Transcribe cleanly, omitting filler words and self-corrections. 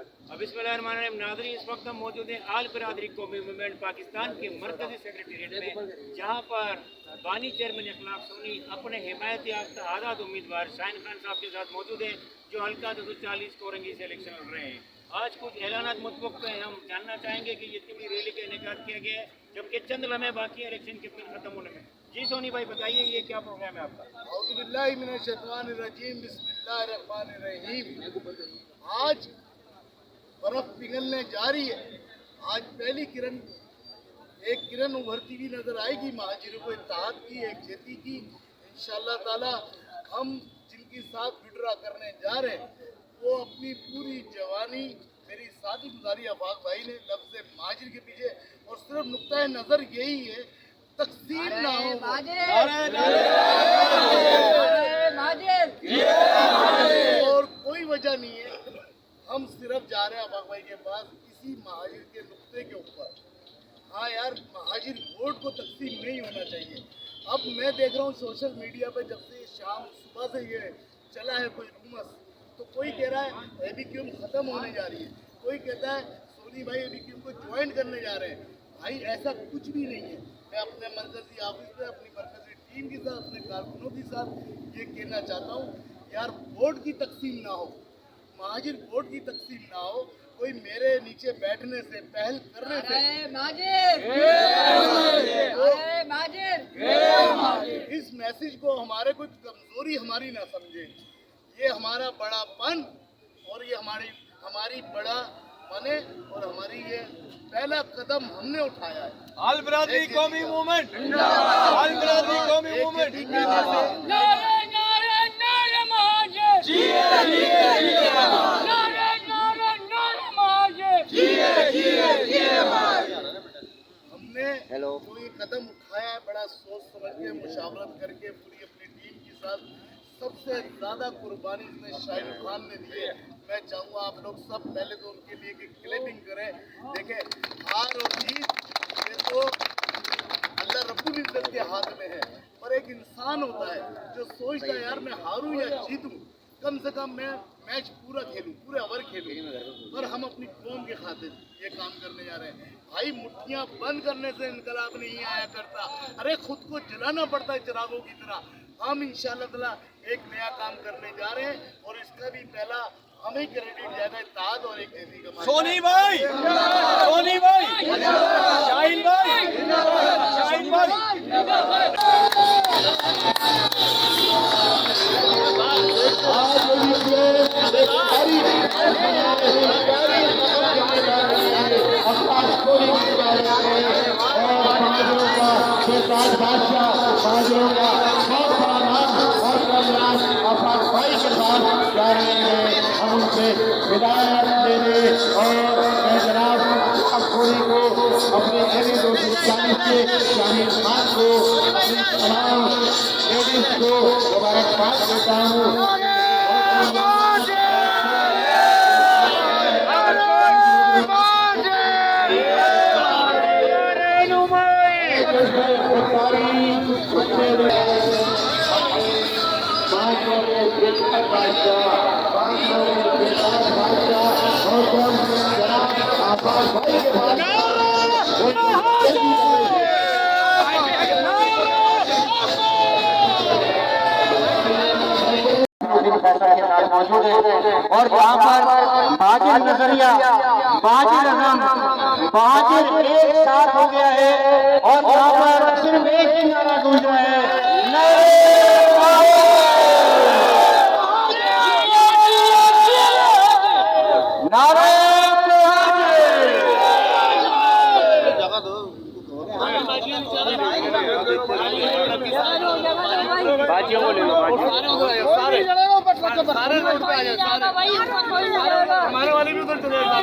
बिस्मिल्लाहिर्रहमानिर्रहीम। नाज़रीन, इस वक्त हम मौजूद हैं आल बिरादरी कौमी मूवमेंट पाकिस्तान के मरकजी सेक्रेटेरिएट में, जहाँ पर बानी चेयरमैन इखलाक सोनी अपने हिमायत याफ्ता आज़ाद उम्मीदवार शाहीन खान साहब के साथ मौजूद हैं, जो हल्का 240 कोरंगी से इलेक्शन लड़ रहे हैं। आज कुछ ऐलानात मुतवक्किल हैं। हम जानना चाहेंगे कि ये इतनी रैली का इनेकाद किया गया है, जबकि चंद लम्हे बाकी है इलेक्शन के फिर खत्म होने में। जी सोनी भाई, बताइए ये क्या प्रोग्राम है आपका? औज़ुबिल्लाहि मिनश्शैतानिर्रजीम, बिस्मिल्लाहिर्रहमानिर्रहीम। आज बर्फ पिघलने जा रही है। आज पहली किरण, एक किरण उभरती हुई नजर आएगी महाजिरों को इत्तेहाद की, एक खेती की। इंशाअल्लाह ताला हम जिनके साथ विड्रा करने जा रहे हैं वो अपनी पूरी जवानी, मेरी साथी गुजारी आफाक भाई ने लफ्ज़ महाजिर के पीछे, और सिर्फ नुक्ता नज़र यही है तकसीम ना हो, और कोई वजह नहीं है। हम सिर्फ जा रहे हैं आफाक भाई के पास किसी महाजिर के नुक्ते के ऊपर। हाँ यार, महाजिर वोट को तकसीम नहीं होना चाहिए। अब मैं देख रहा हूँ सोशल मीडिया पे, जब से शाम सुबह से ये चला है कोई रूमस, तो कोई कह रहा है एबीक्यूएम खत्म होने जा रही है, कोई कहता है सोनी भाई एबीक्यूएम को ज्वाइन करने जा रहे हैं। भाई ऐसा कुछ भी नहीं है। मैं अपने मरकजी ऑफिस में अपनी मरकजी टीम के साथ, अपने कारकुनों के साथ ये कहना चाहता हूँ, यार वोट की तकसीम ना हो, महाजिर वोट की तकसीम ना हो। कोई मेरे नीचे बैठने से, पहल करने से इस मैसेज को हमारे कोई कमजोरी हमारी ना समझे। ये हमारा बड़ापन और ये हमारी बड़ा बने, और हमारी ये पहला कदम हमने उठाया है। आल बिरादरी कौमी मूवमेंट, आल बिरादरी कौमी मूवमेंट। हमने कोई कदम उठाया है बड़ा सोच समझ के, मुशावरत करके, पूरी अपनी टीम के साथ। सबसे ज़्यादा कुर्बानी इसमें शाहीन खान ने दी है। मैं चाहूँगा आप लोग सब पहले तो उनके लिए कि क्लैपिंग करें। देखें, हार और जीत ये तो अल्लाह रब्बुल इज्जत के हाथ में है, पर एक इंसान होता है जो सोचता है यार मैं हारूं या जीतूं, कम से कम मैं मैच पूरा खेलूं, पूरे ओवर खेलूं। पर हम अपनी कौम के खातिर ये काम करने जा रहे हैं। भाई मुट्ठियां बंद करने से इनकलाब नहीं आया करता, अरे खुद को जलाना पड़ता है चिरागों की तरह। हम इंशाअल्लाह ताला एक नया काम करने जा रहे हैं, और इसका भी पहला हमें क्रेडिट जाएगा इत्तेहाद और एक जैसी का। सोनी भाई, सोनी भाई, शाहीन भाई, शाहीन भाई। हम उनसे हिदायत देने और जनाब अखोरी को अपने एवी 240 के शाहीन खान को अपनी तमाम लेडीज को मुबारकबाद देता हूँ। मौजूद है, और जहाँ पर बहाजिर नजरिया, बहाजिर अज़म, बहाजिर एक साथ हो गया है, और यहाँ पर सिर्फ एक ही नारा गूंज रहा है, बाजियों को ले लो, सारे रोड पे आ जाए, सारे हमारे वाले भी उधर चले जाए।